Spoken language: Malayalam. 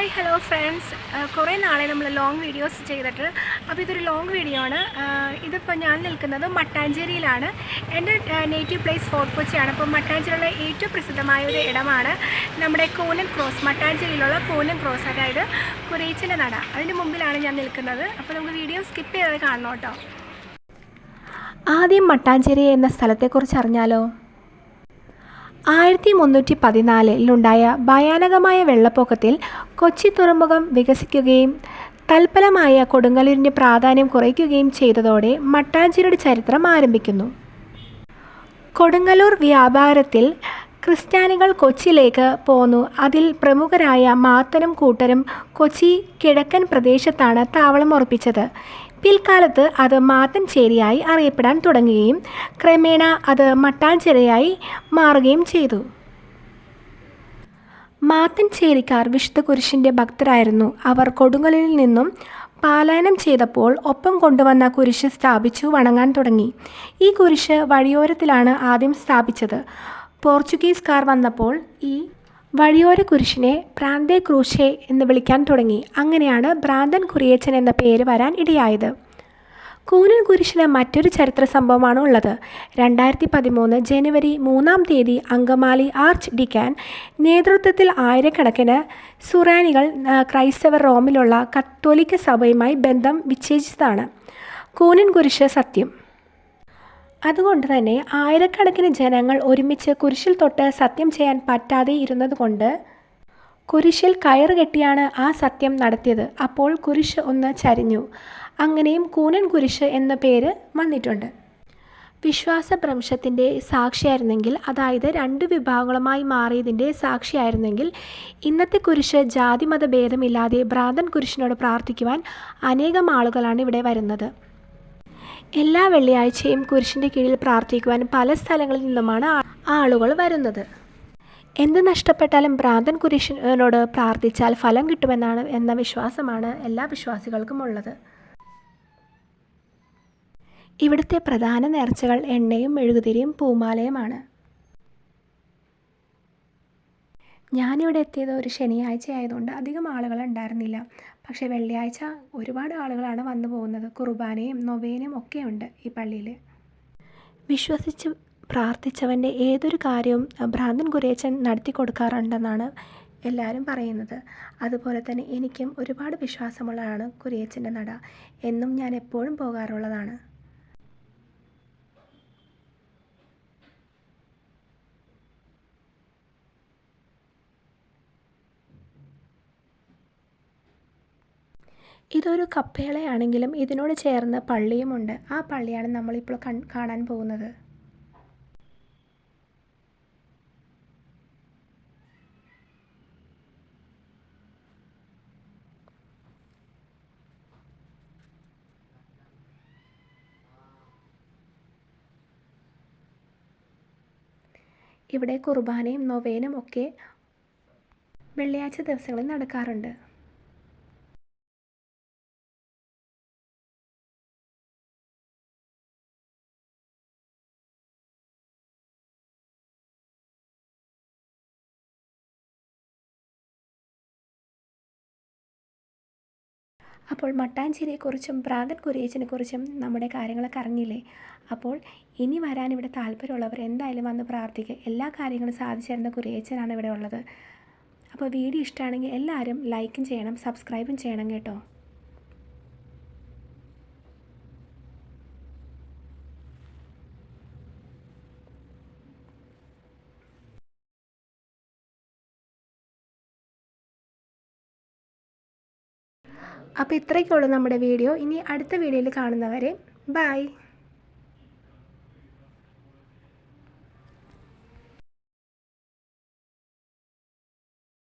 ഹായ് ഹലോ ഫ്രണ്ട്സ്, കുറേ നാളെ നമ്മൾ ലോങ് വീഡിയോസ് ചെയ്തിട്ട്. അപ്പോൾ ഇതൊരു ലോങ് വീഡിയോ ആണ്. ഇതിപ്പോൾ ഞാൻ നിൽക്കുന്നത് മട്ടാഞ്ചേരിയിലാണ്. എൻ്റെ നേറ്റീവ് പ്ലേസ് ഫോർട്ട് കൊച്ചിയാണ്. അപ്പോൾ മട്ടാഞ്ചേരിയിലുള്ള ഏറ്റവും പ്രസിദ്ധമായ ഒരു ഇടമാണ് നമ്മുടെ കൂനൻ ക്രോസ്. മട്ടാഞ്ചേരിയിലുള്ള കൂനൻ ക്രോസ്, അതായത് കുരേച്ചിൻ്റെ നട. അതിൻ്റെ മുമ്പിലാണ് ഞാൻ നിൽക്കുന്നത്. അപ്പോൾ നമുക്ക് വീഡിയോ സ്കിപ്പ് ചെയ്ത് കാണണം കേട്ടോ. ആദ്യം മട്ടാഞ്ചേരി എന്ന സ്ഥലത്തെക്കുറിച്ച് അറിഞ്ഞാലോ. 1314 ഭയാനകമായ വെള്ളപ്പൊക്കത്തിൽ കൊച്ചി തുറമുഖം വികസിക്കുകയും തൽഫലമായ കൊടുങ്ങല്ലൂരിൻ്റെ പ്രാധാന്യം കുറയ്ക്കുകയും ചെയ്തതോടെ മട്ടാഞ്ചേരിയുടെ ചരിത്രം ആരംഭിക്കുന്നു. കൊടുങ്ങല്ലൂർ വ്യാപാരത്തിൽ ക്രിസ്ത്യാനികൾ കൊച്ചിയിലേക്ക് പോന്നു. അതിൽ പ്രമുഖരായ മാത്തനും കൂട്ടരും കൊച്ചി കിഴക്കൻ പ്രദേശത്താണ് താവളം ഉറപ്പിച്ചത്. പിൽക്കാലത്ത് അത് മാത്തൻചേരിയായി അറിയപ്പെടാൻ തുടങ്ങുകയും ക്രമേണ അത് മട്ടാഞ്ചേരിയായി മാറുകയും ചെയ്തു. മാത്തൻചേരിക്കാർ വിശുദ്ധ കുരിശിൻ്റെ ഭക്തരായിരുന്നു. അവർ കൊടുങ്ങല്ലൂരിൽ നിന്നും പലായനം ചെയ്തപ്പോൾ ഒപ്പം കൊണ്ടുവന്ന കുരിശ് സ്ഥാപിച്ചു വണങ്ങാൻ തുടങ്ങി. ഈ കുരിശ് വഴിയോരത്തിലാണ് ആദ്യം സ്ഥാപിച്ചത്. പോർച്ചുഗീസുകാർ വന്നപ്പോൾ ഈ വഴിയോര കുരിശിനെ പ്രാന്തേ ക്രൂശേ എന്ന് വിളിക്കാൻ തുടങ്ങി. അങ്ങനെയാണ് ഭ്രാന്തൻ കുരിയച്ചൻ എന്ന പേര് വരാൻ ഇടയായത്. കൂനൻ കുരിശിന് മറ്റൊരു ചരിത്ര സംഭവമാണ് ഉള്ളത്. 2013 ജനുവരി 3 അങ്കമാലി ആർച്ച് ഡിക്കാൻ നേതൃത്വത്തിൽ ആയിരക്കണക്കിന് സുറാനികൾ ക്രൈസ്തവർ റോമിലുള്ള കത്തോലിക്ക സഭയുമായി ബന്ധം വിച്ഛേദിച്ചതാണ് കൂനൻ കുരിശ് സത്യം. അതുകൊണ്ട് തന്നെ ആയിരക്കണക്കിന് ജനങ്ങൾ ഒരുമിച്ച് കുരിശിൽ തൊട്ട് സത്യം ചെയ്യാൻ പറ്റാതെ ഇരുന്നതുകൊണ്ട് കുരിശിൽ കയറ് കെട്ടിയാണ് ആ സത്യം നടത്തിയത്. അപ്പോൾ കുരിശ് ഒന്ന് ചരിഞ്ഞു. അങ്ങനെയും കൂനൻ കുരിശ് എന്ന പേര് വന്നിട്ടുണ്ട്. വിശ്വാസഭ്രംശത്തിൻ്റെ സാക്ഷിയായിരുന്നെങ്കിൽ, അതായത് 2 വിഭാഗങ്ങളുമായി മാറിയതിൻ്റെ സാക്ഷിയായിരുന്നെങ്കിൽ, ഇന്നത്തെ കുരിശ് ജാതിമത ഭേദമില്ലാതെ ഭ്രാന്തൻ കുരിശിനോട് പ്രാർത്ഥിക്കുവാൻ അനേകം ആളുകളാണ് ഇവിടെ വരുന്നത്. എല്ലാ വെള്ളിയാഴ്ചയും കുരിശിൻ്റെ കീഴിൽ പ്രാർത്ഥിക്കുവാൻ പല സ്ഥലങ്ങളിൽ നിന്നുമാണ് ആളുകൾ വരുന്നത്. എന്ത് നഷ്ടപ്പെട്ടാലും ഭ്രാന്തൻ കുരിശിനോട് പ്രാർത്ഥിച്ചാൽ ഫലം കിട്ടുമെന്നാണ് എന്ന വിശ്വാസമാണ് എല്ലാ വിശ്വാസികൾക്കും ഉള്ളത്. ഇവിടുത്തെ പ്രധാന നേർച്ചകൾ എണ്ണയും മെഴുകുതിരിയും പൂമാലയുമാണ്. ഞാനിവിടെ എത്തിയത് ഒരു ശനിയാഴ്ച ആയതുകൊണ്ട് അധികം ആളുകൾ ഉണ്ടായിരുന്നില്ല. പക്ഷേ വെള്ളിയാഴ്ച ഒരുപാട് ആളുകളാണ് വന്നു പോകുന്നത്. കുർബാനയും നൊവേനയും ഒക്കെ ഉണ്ട് ഈ പള്ളിയിൽ. വിശ്വസിച്ച് പ്രാർത്ഥിച്ചവൻ്റെ ഏതൊരു കാര്യവും ഭ്രാന്തൻ കുരിയച്ചൻ നടത്തി കൊടുക്കാറുണ്ടെന്നാണ് എല്ലാവരും പറയുന്നത്. അതുപോലെ തന്നെ എനിക്കും ഒരുപാട് വിശ്വാസമുള്ളതാണ് കുരിയച്ചൻ്റെ നട. എന്നും ഞാൻ എപ്പോഴും പോകാറുള്ളതാണ്. ഇതൊരു കപ്പേളയാണെങ്കിലും ഇതിനോട് ചേർന്ന് പള്ളിയുമുണ്ട്. ആ പള്ളിയാണ് നമ്മളിപ്പോൾ കാണാൻ പോകുന്നത്. ഇവിടെ കുർബാനയും നൊവേനും ഒക്കെ വെള്ളിയാഴ്ച ദിവസങ്ങളിൽ നടക്കാറുണ്ട്. അപ്പോൾ മട്ടാഞ്ചേരിയെക്കുറിച്ചും ഭ്രാന്തൻ കുരിയച്ചനെക്കുറിച്ചും നമ്മുടെ കാര്യങ്ങളൊക്കെ അറിഞ്ഞില്ലേ. അപ്പോൾ ഇനി വരാൻ ഇവിടെ താല്പര്യമുള്ളവർ എന്തായാലും വന്ന് പ്രാർത്ഥിക്കുക. എല്ലാ കാര്യങ്ങളും സാധിച്ചു തരുന്ന കുരിയച്ചനാണ് ഇവിടെ ഉള്ളത്. അപ്പോൾ വീഡിയോ ഇഷ്ടമാണെങ്കിൽ എല്ലാവരും ലൈക്കും ചെയ്യണം, സബ്സ്ക്രൈബും ചെയ്യണം കേട്ടോ. അപ്പോൾ ഇത്രയൊക്കെയുള്ളൂ നമ്മുടെ വീഡിയോ. ഇനി അടുത്ത വീഡിയോയിൽ കാണുന്നവരെ ബൈ.